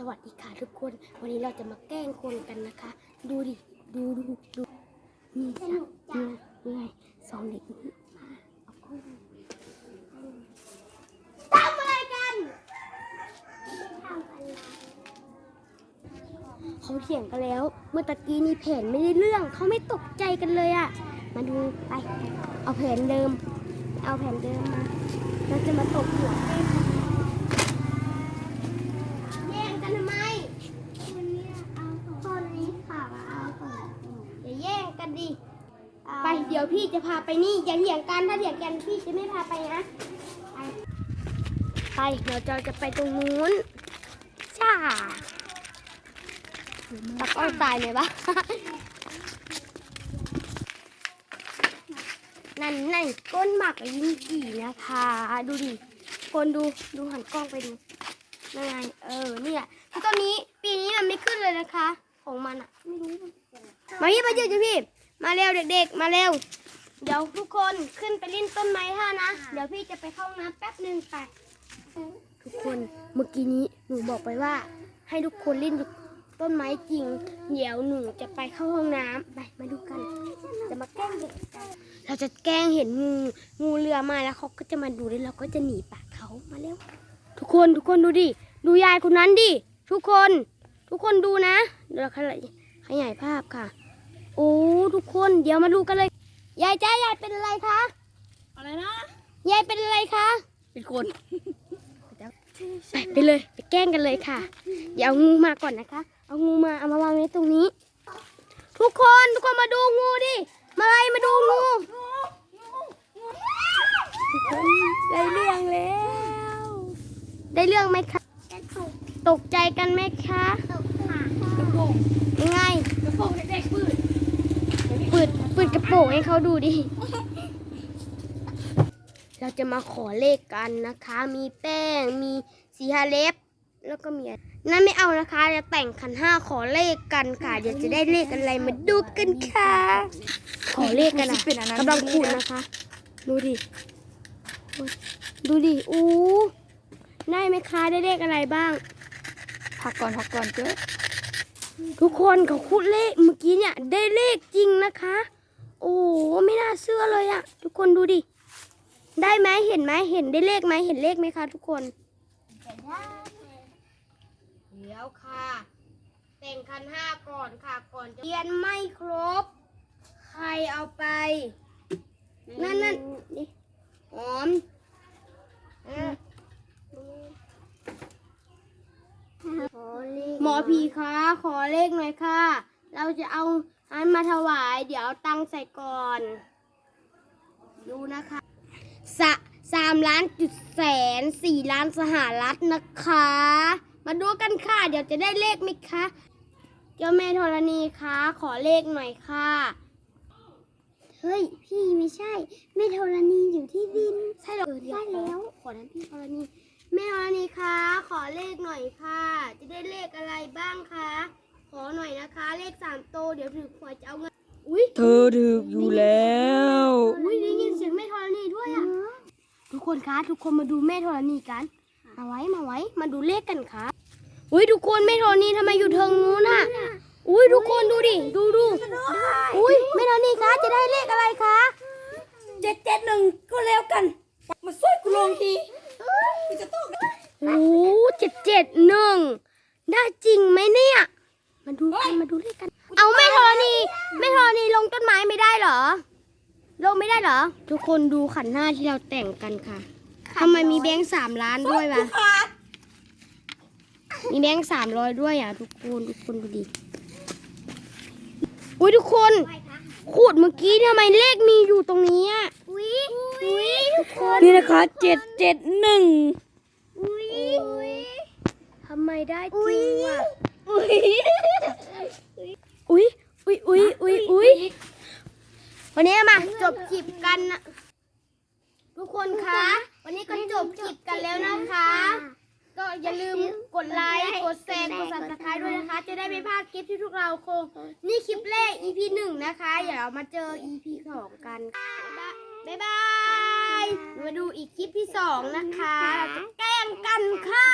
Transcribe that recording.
วัสดีค่ะทุกคนวันนี้เราจะมาแกล้งคนกันนะคะดูดิดูนี่จ้ะนี่ไงสองเด็กนี่มาเอาคู่ทำอะไรกันเขาเถียงกันแล้วเมื่อตะกี้นี่แผนไม่ได้เรื่องเขาไม่ตกใจกันเลยอะมาดูไปเอาแผนเดิมมาเราจะมาตบหัวแย่งกันทำไมคนนี้ค่ะมาเอาของอย่าแย่งกันดิไปเดี๋ยวพี่จะพาไปนี่อย่าเถียงกันถ้าเถียงกันพี่จะไม่พาไปนะไปเราจะไปตรงนู้นช่าตะก้อนตายไหมบ้านั่นก้นหมักลิ้นจี่นะคะดูดิคนดูหันกล้องไปดูยังไงเนี่ยตอนนี้ปีนี้มันไม่ขึ้นเลยนะคะของมันอ่ะไม่รู้มายืดพี่มาเร็วเด็กๆมาเร็วเดี๋ยวทุกคนขึ้นไปเล่นต้นไม้ท่านะเดี๋ยวพี่จะไปเข้าห้องน้ำแป๊บนึงไปทุกคนเมื่อกี้นี้หนูบอกไปว่าให้ทุกคนเล่นต้นไม้จริงเดี๋ยวหนูจะไปเข้าห้องน้ำไปมาดูกันจะมาแกล้งเด็กกันเราจะแกล้งเห็นงูเรือมาแล้วเขาก็จะมาดูแล้วเราก็จะหนีปากเขามาเร็วทุกคนดูดิดูยายคนนั้นดิทุกคนดูนะเดี๋ยวขยายภาพค่ะโอ้ทุกคนเดี๋ยวมาดูกันเลยยายเป็นอะไรคะอะไรนะยายเป็นอะไรคะเป็นคนไปเลยไปแกล้งกันเลยค่ะเดี๋ยวเอางูมาก่อนนะคะเอางูมาเอามาวางไว้ตรงนี้ทุกคนมาดูงูดิมาดูงูได้เรื่องแล้วได้เรื่องไหมคะตกใจกันไหมคะยังไงกระโปรงเด็กๆปืดกระโปรงให้เขาดูดิเราจะมาขอเลขกันนะคะมีแป้งมีสีฮาเล็บแล้วก็มีนั่นไม่เอานะคะจะแต่งขันห้าขอเลขกันค่ะเดี๋ยวจะได้เลขอะไรมาดูกันค่ะขอเลขกันนะกำลังขูดนะคะดูดิอู้ได้ไหมคะได้เลขอะไรบ้างพักก่อนเจ้าทุกคนเขาคูดเลขเมื่อกี้เนี่ยได้เลขจริงนะคะโอ้ไม่น่าเชื่อเลยอะทุกคนดูดิได้ไหมเห็นได้เลขไหมเห็นเลขไหมคะทุกคนเดี๋ยวค่ะแต่งขันห้าก่อนค่ะก่อนจะเรียนไม่ครบใครเอาไปนั่นนี่หอมหมอผีคะขอเลขหน่อยค่ะเราจะเอาอันมาถวายเดี๋ยวเอาตังค์ใส่ก่อนดูนะคะ3 ล้านจุดแสน4 ล้านสหรัฐนะคะมาดูกันค่ะเดี๋ยวจะได้เลขไหมคะเจ้าแม่ธรณีคะขอเลขหน่อยค่ะเฮ้ยพี่ไม่ใช่แม่ธรณีอยู่ที่ดินใช่หรอใช่แล้วขอนั้นพี่ธรณีแม่ธรณีคะขอเลขหน่อยค่ะจะได้เลขอะไรบ้างคะขอหน่อยนะคะเลข3 ตัวเดี๋ยวถือขวดจะเอาเงินเธอถึกอยู่แล้วได้ยินเสียงแม่ธรณีด้วยอ่ะทุกคนคะทุกคนมาดูแม่ธรณีกันมาไว้มาดูเลขกันค่ะทุกคนแม่ธรณีทำไมอยู่เทิงนู้นอ่ะทุกคนดูดิดูแม่ธรณีคะจะได้เลขอะไรคะ771ก็แล้วกันมาช่วยกูลงทีจะต้อง771ได้จริงไหมเนี่ยมาดูเลขกันเอาแม่ธรณีลงต้นไม้ไม่ได้เหรอลงไม่ได้เหรอทุกคนดูขันห้าที่เราแต่งกันค่ะทำไมมีแบงค์3 ล้านด้วยวะมีแบงค์300ด้วยอ่ะทุกคนดูดิทุกคนขูดเมื่อกี้ทำไมเลขมีอยู่ตรงนี้อ่ะทุกคนนี่นะคะ771ทำไมได้จริงอ่ะวันนี้มาจบคลิปกันนะทุกคนคะวันนี้ก็จบคลิปกันแล้วนะคะก็อย่าลืมกดไลค์กดแชร์กด Subscribe ด้วยนะคะจะได้ไม่พลาดคลิปที่พวกเราโคนี่คลิปแรก EP 1นะคะเดี๋ยวเรามาเจอ EP 2กันบ๊ายบายมาดูอีกคลิปที่2นะคะเราจะแกล้งกันค่ะ